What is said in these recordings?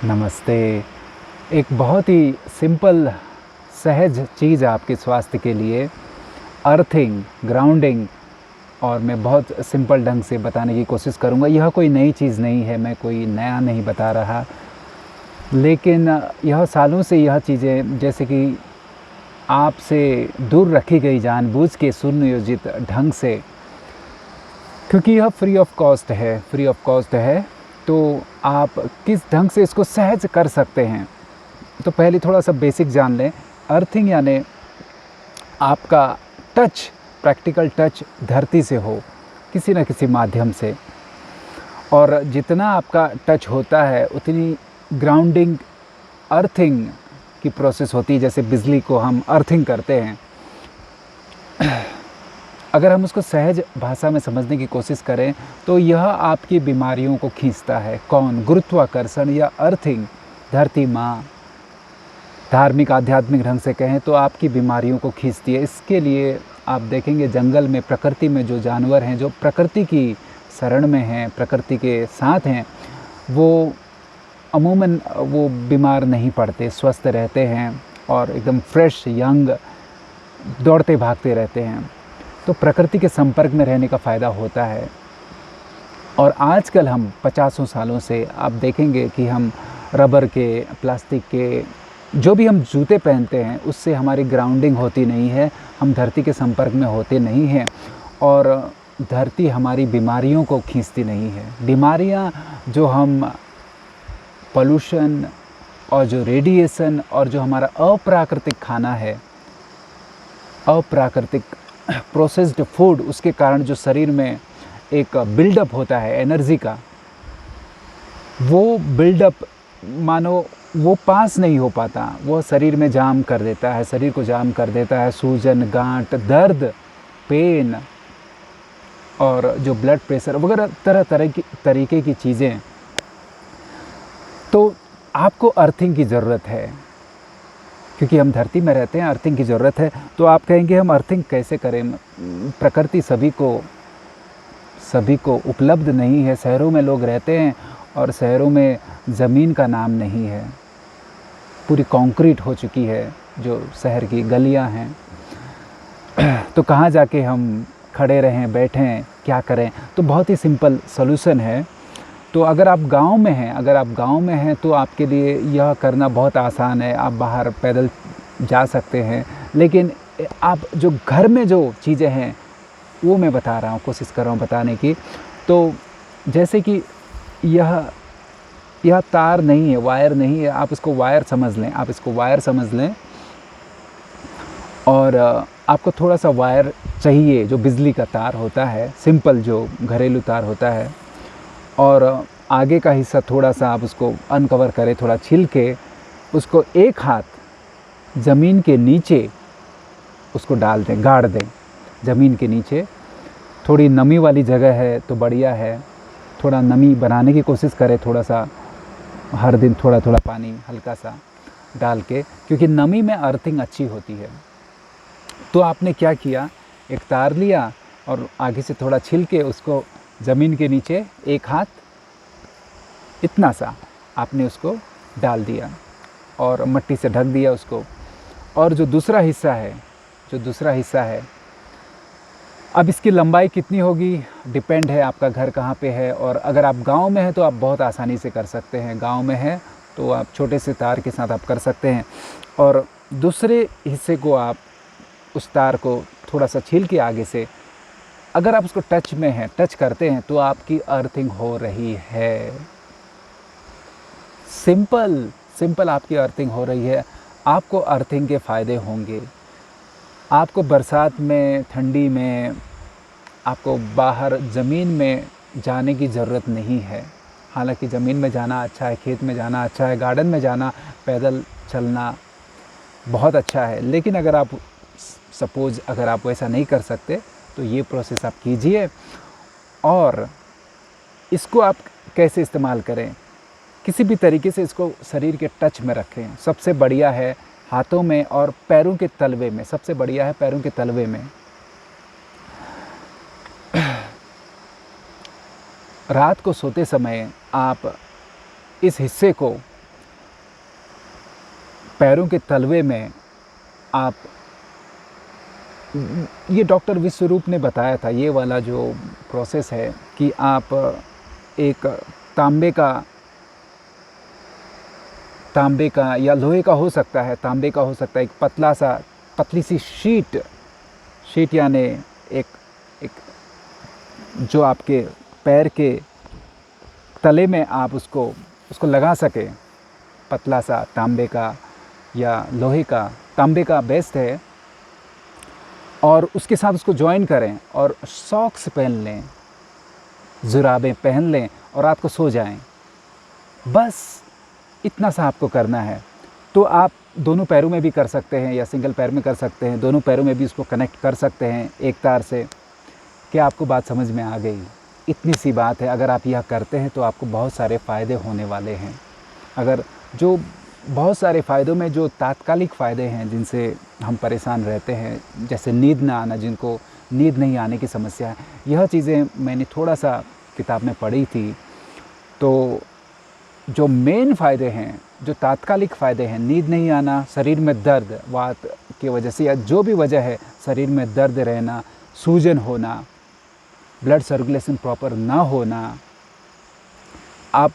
नमस्ते। एक बहुत ही सिंपल सहज चीज़ आपके स्वास्थ्य के लिए अर्थिंग, ग्राउंडिंग, और मैं बहुत सिंपल ढंग से बताने की कोशिश करूँगा। यह कोई नई चीज़ नहीं है, मैं कोई नया नहीं बता रहा, लेकिन यह सालों से यह चीज़ें जैसे कि आपसे दूर रखी गई जानबूझ के सुनियोजित ढंग से, क्योंकि यह फ्री ऑफ कॉस्ट है, तो आप किस ढंग से इसको सहज कर सकते हैं। तो पहले थोड़ा सा बेसिक जान लें। अर्थिंग यानी आपका टच, प्रैक्टिकल टच धरती से हो किसी न किसी माध्यम से, और जितना आपका टच होता है उतनी ग्राउंडिंग, अर्थिंग की प्रोसेस होती है। जैसे बिजली को हम अर्थिंग करते हैं। अगर हम उसको सहज भाषा में समझने की कोशिश करें तो यह आपकी बीमारियों को खींचता है। कौन? गुरुत्वाकर्षण या अर्थिंग, धरती माँ। धार्मिक आध्यात्मिक ढंग से कहें तो आपकी बीमारियों को खींचती है। इसके लिए आप देखेंगे जंगल में, प्रकृति में जो जानवर हैं, जो प्रकृति की शरण में हैं, प्रकृति के साथ हैं, वो अमूमन वो बीमार नहीं पड़ते, स्वस्थ रहते हैं और एकदम फ्रेश, यंग, दौड़ते भागते रहते हैं। तो प्रकृति के संपर्क में रहने का फ़ायदा होता है। और आजकल हम 50 सालों से आप देखेंगे कि हम रबर के, प्लास्टिक के, जो भी हम जूते पहनते हैं उससे हमारी ग्राउंडिंग होती नहीं है, हम धरती के संपर्क में होते नहीं हैं, और धरती हमारी बीमारियों को खींचती नहीं है। बीमारियां जो हम पोल्यूशन और जो रेडिएशन और जो हमारा अप्राकृतिक खाना है, अप्राकृतिक प्रोसेस्ड फूड, उसके कारण जो शरीर में एक बिल्डअप होता है एनर्जी का, वो बिल्डअप मानो वो पास नहीं हो पाता, वो शरीर में जाम कर देता है, शरीर को जाम कर देता है। सूजन, गांठ, दर्द, पेन और जो ब्लड प्रेशर वगैरह तरह तरह की तरीके की चीज़ें। तो आपको अर्थिंग की ज़रूरत है, क्योंकि हम धरती में रहते हैं, अर्थिंग की ज़रूरत है। तो आप कहेंगे हम अर्थिंग कैसे करें? प्रकृति सभी को उपलब्ध नहीं है। शहरों में लोग रहते हैं और शहरों में ज़मीन का नाम नहीं है, पूरी कंक्रीट हो चुकी है जो शहर की गलियां हैं। तो कहाँ जाके हम खड़े रहें, बैठें, क्या करें? तो बहुत ही सिंपल सॉल्यूशन है। तो अगर आप गांव में हैं तो आपके लिए यह करना बहुत आसान है। आप बाहर पैदल जा सकते हैं, लेकिन आप जो घर में जो चीज़ें हैं वो मैं बता रहा हूँ, कोशिश कर रहा हूँ बताने की। तो जैसे कि यह तार नहीं है, वायर नहीं है, आप इसको वायर समझ लें, और आपको थोड़ा सा वायर चाहिए जो बिजली का तार होता है, सिंपल जो घरेलू तार होता है। और आगे का हिस्सा थोड़ा सा आप उसको अनकवर करें, थोड़ा छिल के उसको एक हाथ ज़मीन के नीचे उसको डाल दें, गाड़ दें ज़मीन के नीचे। थोड़ी नमी वाली जगह है तो बढ़िया है, थोड़ा नमी बनाने की कोशिश करें, थोड़ा सा हर दिन थोड़ा थोड़ा पानी हल्का सा डाल के, क्योंकि नमी में अर्थिंग अच्छी होती है। तो आपने क्या किया, एक तार लिया और आगे से थोड़ा छिल के उसको ज़मीन के नीचे एक हाथ, इतना सा आपने उसको डाल दिया और मिट्टी से ढक दिया उसको। और जो दूसरा हिस्सा है, अब इसकी लंबाई कितनी होगी डिपेंड है आपका घर कहाँ पे है। और अगर आप गांव में हैं तो आप बहुत आसानी से कर सकते हैं, गांव में है तो आप छोटे से तार के साथ आप कर सकते हैं। और दूसरे हिस्से को आप उस तार को थोड़ा सा छील के आगे से, अगर आप उसको टच करते हैं तो आपकी अर्थिंग हो रही है। सिंपल आपकी अर्थिंग हो रही है। आपको अर्थिंग के फ़ायदे होंगे। आपको बरसात में, ठंडी में आपको बाहर ज़मीन में जाने की ज़रूरत नहीं है। हालांकि ज़मीन में जाना अच्छा है, खेत में जाना अच्छा है, गार्डन में जाना, पैदल चलना बहुत अच्छा है। लेकिन अगर आप वैसा नहीं कर सकते तो ये प्रोसेस आप कीजिए। और इसको आप कैसे इस्तेमाल करें? किसी भी तरीके से इसको शरीर के टच में रखें। सबसे बढ़िया है हाथों में और पैरों के तलवे में, सबसे बढ़िया है पैरों के तलवे में। रात को सोते समय आप इस हिस्से को पैरों के तलवे में आप, ये डॉक्टर विश्वरूप ने बताया था, ये वाला जो प्रोसेस है कि आप एक तांबे का या लोहे का हो सकता है, तांबे का हो सकता है, एक पतली सी शीट यानी एक जो आपके पैर के तले में आप उसको लगा सके, पतला सा तांबे का या लोहे का, तांबे का बेस्ट है, और उसके साथ उसको जॉइन करें और सॉक्स पहन लें, जुराबें पहन लें और रात को सो जाएं। बस इतना सा आपको करना है। तो आप दोनों पैरों में भी कर सकते हैं या सिंगल पैर में कर सकते हैं, दोनों पैरों में भी उसको कनेक्ट कर सकते हैं एक तार से। क्या आपको बात समझ में आ गई? इतनी सी बात है। अगर आप यह करते हैं तो आपको बहुत सारे फ़ायदे होने वाले हैं। अगर जो बहुत सारे फ़ायदों में जो तात्कालिक फ़ायदे हैं जिनसे हम परेशान रहते हैं, जैसे नींद ना आना, जिनको नींद नहीं आने की समस्या है, यह चीज़ें मैंने थोड़ा सा किताब में पढ़ी थी। तो जो मेन फ़ायदे हैं, जो तात्कालिक फ़ायदे हैं, नींद नहीं आना, शरीर में दर्द वात की वजह से या जो भी वजह है, शरीर में दर्द रहना, सूजन होना, ब्लड सर्कुलेशन प्रॉपर ना होना, आप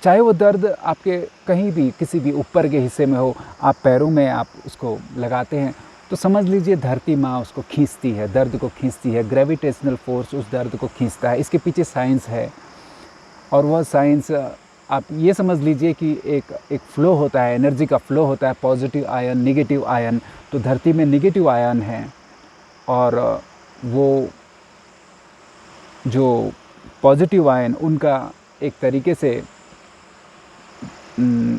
चाहे वो दर्द आपके कहीं भी किसी भी ऊपर के हिस्से में हो, आप पैरों में आप उसको लगाते हैं तो समझ लीजिए धरती माँ उसको खींचती है, दर्द को खींचती है, ग्रेविटेशनल फोर्स उस दर्द को खींचता है। इसके पीछे साइंस है, और वह साइंस आप ये समझ लीजिए कि एक फ़्लो होता है, एनर्जी का फ़्लो होता है, पॉजिटिव आयन, नेगेटिव आयन। तो धरती में नेगेटिव आयन है, और वो जो पॉजिटिव आयन उनका एक तरीके से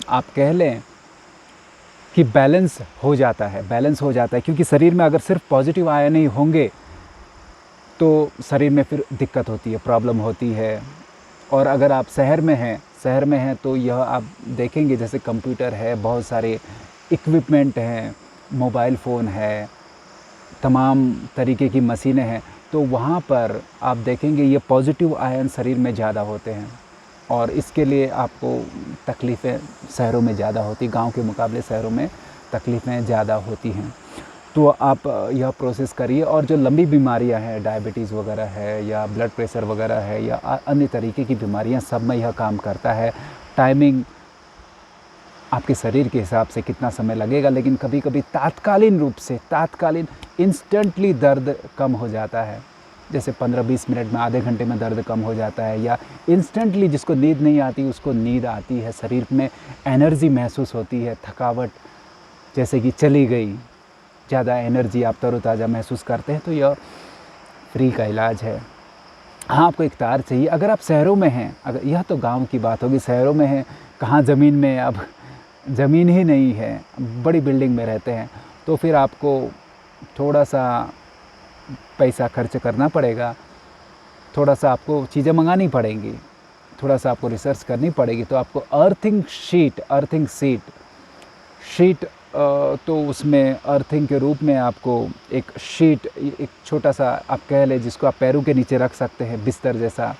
आप कह लें कि बैलेंस हो जाता है, क्योंकि शरीर में अगर सिर्फ पॉजिटिव आयन ही होंगे तो शरीर में फिर दिक्कत होती है, प्रॉब्लम होती है। और अगर आप शहर में हैं तो यह आप देखेंगे जैसे कंप्यूटर है, बहुत सारे इक्विपमेंट हैं, मोबाइल फ़ोन है, तमाम तरीके की मशीनें हैं, तो वहाँ पर आप देखेंगे ये पॉजिटिव आयन शरीर में ज़्यादा होते हैं, और इसके लिए आपको तकलीफ़ें शहरों में ज़्यादा होती, गांव के मुकाबले शहरों में तकलीफ़ें ज़्यादा होती हैं। तो आप यह प्रोसेस करिए। और जो लंबी बीमारियां हैं, डायबिटीज़ वगैरह है या ब्लड प्रेशर वगैरह है या अन्य तरीके की बीमारियां, सब में यह काम करता है। टाइमिंग आपके शरीर के हिसाब से कितना समय लगेगा, लेकिन कभी कभी तात्कालीन रूप से, इंस्टेंटली दर्द कम हो जाता है। जैसे 15-20 मिनट में, आधे घंटे में दर्द कम हो जाता है, या इंस्टेंटली जिसको नींद नहीं आती उसको नींद आती है, शरीर में एनर्जी महसूस होती है, थकावट जैसे कि चली गई, ज़्यादा एनर्जी, आप तरोताज़ा महसूस करते हैं। तो यह फ्री का इलाज है। हाँ, आपको एक तार चाहिए। अगर आप शहरों में हैं, अगर यह तो गांव की बात होगी, शहरों में हैं, कहाँ ज़मीन में, अब ज़मीन ही नहीं है, बड़ी बिल्डिंग में रहते हैं, तो फिर आपको थोड़ा सा पैसा खर्च करना पड़ेगा, थोड़ा सा आपको चीज़ें मंगानी पड़ेंगी, थोड़ा सा आपको रिसर्च करनी पड़ेगी। तो आपको अर्थिंग शीट तो उसमें अर्थिंग के रूप में आपको एक शीट, एक छोटा सा आप कह लें, जिसको आप पैरों के नीचे रख सकते हैं, बिस्तर जैसा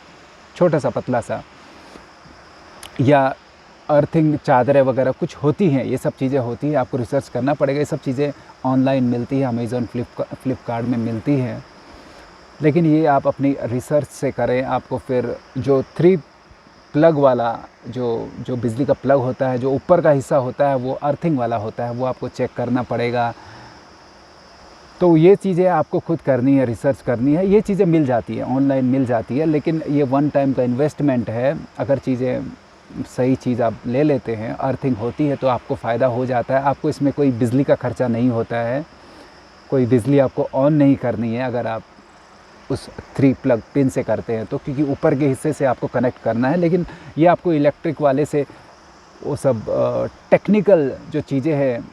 छोटा सा पतला सा, या अर्थिंग चादरें वगैरह कुछ होती हैं, ये सब चीज़ें होती हैं। आपको रिसर्च करना पड़ेगा। ये सब चीज़ें ऑनलाइन मिलती है, अमेज़ॉन, फ्लिपकार्ट में मिलती हैं, लेकिन ये आप अपनी रिसर्च से करें। आपको फिर जो 3 प्लग वाला जो बिजली का प्लग होता है, जो ऊपर का हिस्सा होता है, वो अर्थिंग वाला होता है, वो आपको चेक करना पड़ेगा। तो ये चीज़ें आपको खुद करनी है, रिसर्च करनी है। ये चीज़ें मिल जाती है, ऑनलाइन मिल जाती है, लेकिन ये वन टाइम का इन्वेस्टमेंट है। अगर चीज़ें सही चीज़ आप ले लेते हैं, अर्थिंग होती है, तो आपको फ़ायदा हो जाता है। आपको इसमें कोई बिजली का खर्चा नहीं होता है, कोई बिजली आपको ऑन नहीं करनी है अगर आप उस 3 प्लग पिन से करते हैं तो, क्योंकि ऊपर के हिस्से से आपको कनेक्ट करना है। लेकिन ये आपको इलेक्ट्रिक वाले से वो सब टेक्निकल जो चीज़ें हैं,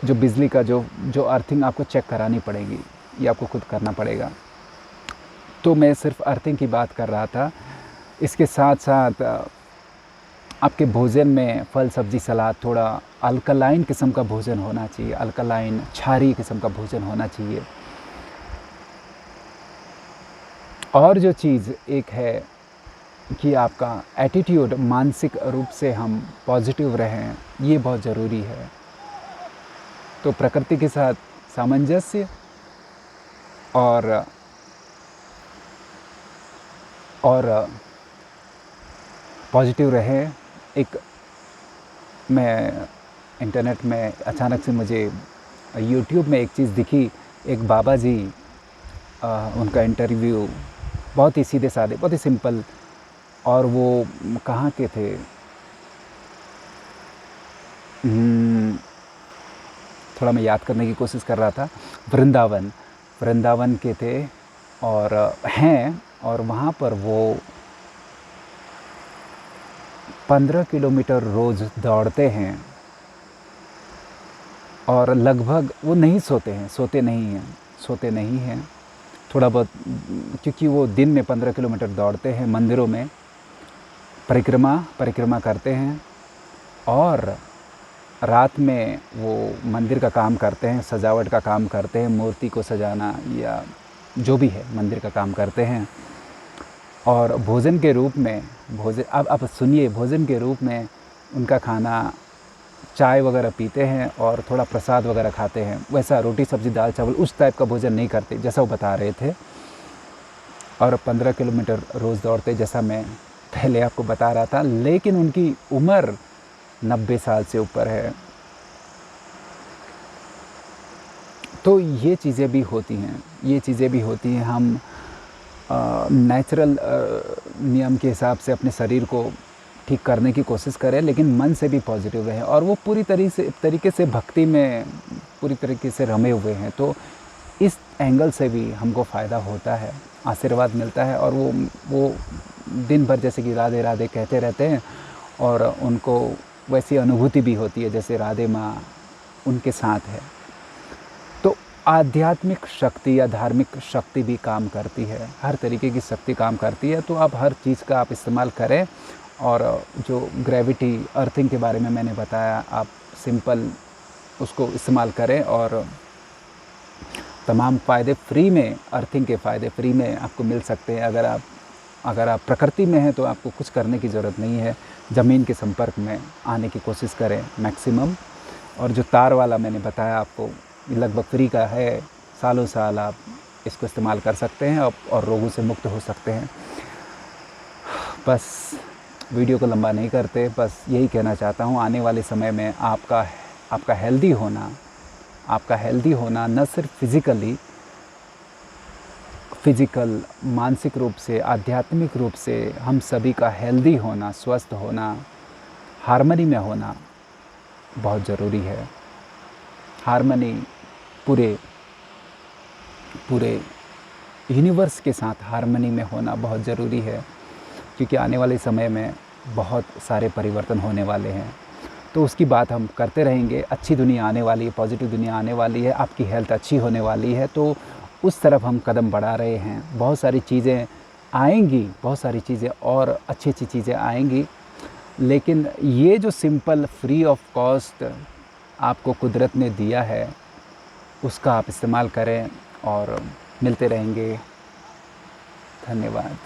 जो बिजली का जो अर्थिंग आपको चेक करानी पड़ेगी, ये आपको खुद करना पड़ेगा। तो मैं सिर्फ अर्थिंग की बात कर रहा था। इसके साथ साथ आपके भोजन में फल, सब्ज़ी, सलाद, थोड़ा अल्कलाइन किस्म का भोजन होना चाहिए, अल्कलाइन क्षारीय किस्म का भोजन होना चाहिए। और जो चीज़ एक है कि आपका एटीट्यूड मानसिक रूप से हम पॉजिटिव रहें, ये बहुत ज़रूरी है। तो प्रकृति के साथ सामंजस्य और पॉजिटिव रहें। एक मैं इंटरनेट में अचानक से मुझे यूट्यूब में एक चीज़ दिखी, एक बाबा जी उनका इंटरव्यू, बहुत ही सीधे साधे, बहुत ही सिंपल, और वो कहाँ के थे, थोड़ा मैं याद करने की कोशिश कर रहा था, वृंदावन के थे और हैं, और वहाँ पर वो 15 किलोमीटर रोज़ दौड़ते हैं और लगभग वो नहीं सोते नहीं हैं थोड़ा बहुत, क्योंकि वो दिन में 15 किलोमीटर दौड़ते हैं, मंदिरों में परिक्रमा करते हैं, और रात में वो मंदिर का काम करते हैं, सजावट का काम करते हैं, मूर्ति को सजाना या जो भी है मंदिर का काम करते हैं। और भोजन के रूप में अब सुनिए, भोजन के रूप में उनका खाना, चाय वगैरह पीते हैं और थोड़ा प्रसाद वगैरह खाते हैं। वैसा रोटी सब्ज़ी दाल चावल उस टाइप का भोजन नहीं करते, जैसा वो बता रहे थे। और 15 किलोमीटर रोज़ दौड़ते, जैसा मैं पहले आपको बता रहा था। लेकिन उनकी उम्र 90 साल से ऊपर है। तो ये चीज़ें भी होती हैं। हम नेचुरल नियम के हिसाब से अपने शरीर को ठीक करने की कोशिश करें, लेकिन मन से भी पॉजिटिव रहें, और वो पूरी तरीके से भक्ति में पूरी तरीके से रमे हुए हैं। तो इस एंगल से भी हमको फ़ायदा होता है, आशीर्वाद मिलता है। और वो दिन भर जैसे कि राधे राधे कहते रहते हैं, और उनको वैसी अनुभूति भी होती है जैसे राधे माँ उनके साथ है। तो आध्यात्मिक शक्ति या धार्मिक शक्ति भी काम करती है, हर तरीके की शक्ति काम करती है। तो आप हर चीज़ का आप इस्तेमाल करें, और जो ग्रेविटी अर्थिंग के बारे में मैंने बताया, आप सिंपल उसको इस्तेमाल करें, और तमाम फ़ायदे फ्री में, अर्थिंग के फ़ायदे फ्री में आपको मिल सकते हैं। अगर आप प्रकृति में हैं तो आपको कुछ करने की ज़रूरत नहीं है। ज़मीन के संपर्क में आने की कोशिश करें मैक्सिमम। और जो तार वाला मैंने बताया आपको, लगभग फ्री का है, सालों साल आप इसको इस्तेमाल कर सकते हैं और रोगों से मुक्त हो सकते हैं। बस वीडियो को लंबा नहीं करते, बस यही कहना चाहता हूँ, आने वाले समय में आपका हेल्दी होना न सिर्फ फिज़िकल, मानसिक रूप से, आध्यात्मिक रूप से, हम सभी का हेल्दी होना, स्वस्थ होना, हार्मनी में होना बहुत ज़रूरी है। हार्मनी पूरे यूनिवर्स के साथ हार्मनी में होना बहुत ज़रूरी है, क्योंकि आने वाले समय में बहुत सारे परिवर्तन होने वाले हैं। तो उसकी बात हम करते रहेंगे। अच्छी दुनिया आने वाली है, पॉजिटिव दुनिया आने वाली है, आपकी हेल्थ अच्छी होने वाली है। तो उस तरफ हम कदम बढ़ा रहे हैं। बहुत सारी चीज़ें आएंगी, बहुत सारी चीज़ें और अच्छी चीज़ें आएंगी, लेकिन ये जो सिंपल फ्री ऑफ कॉस्ट आपको कुदरत ने दिया है, उसका आप इस्तेमाल करें, और मिलते रहेंगे। धन्यवाद।